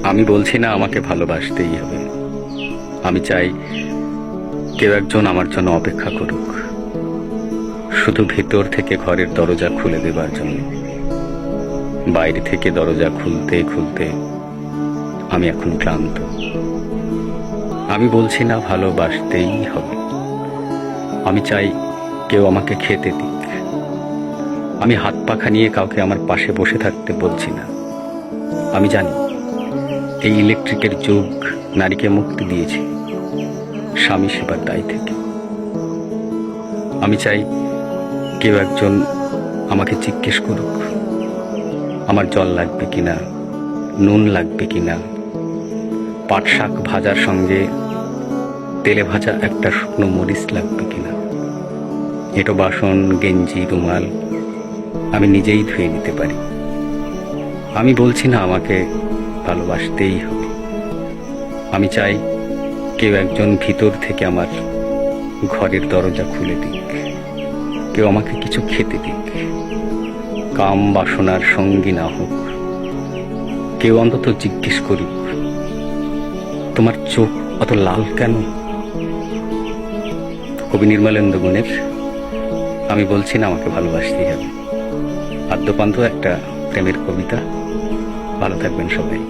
আমি বলছি না আমাকে ভালোবাসতেই হবে। আমি চাই কেউ একজন আমার জন্য অপেক্ষা করুক, শুধু ভেতর থেকে ঘরের দরজা খুলে দেবার জন্য। বাইরে থেকে দরজা খুলতে খুলতে আমি এখন ক্লান্ত। আমি বলছি না ভালোবাসতেই হবে। আমি চাই কেউ আমাকে খেতে দিক। আমি হাত পাখা নিয়ে কাউকে আমার পাশে বসে থাকতে বলছি না। আমি জানি এই ইলেকট্রিকের যুগ নারীকে মুক্তি দিয়েছে স্বামী সেবার দায় থেকে। আমি চাই কেউ একজন আমাকে জিজ্ঞেস করুক আমার জল লাগবে কিনা, নুন লাগবে কিনা, পাট শাক ভাজার সঙ্গে তেলে ভাজা একটা শুকনো মরিচ লাগবে কিনা। এটো বাসন, গেঞ্জি, রুমাল আমি নিজেই ধুয়ে নিতে পারি। আমি বলছি না আমাকে ভালোবাসতেই হবে। আমি চাই কেউ একজন ভিতর থেকে আমার ঘরের দরজা খুলে দিক, কেউ আমাকে কিছু খেতে দিক। কাম বাসনার সঙ্গী না হোক, কেউ অন্তত জিজ্ঞেস করুক তোমার চোখ অত লাল কেন। কবি নির্মলেন্দু গুণের আমি বলছি না আমাকে ভালোবাসতেই হবে। আদ্যপান্ত একটা প্রেমের কবিতা। ভালো থাকবেন সবাই।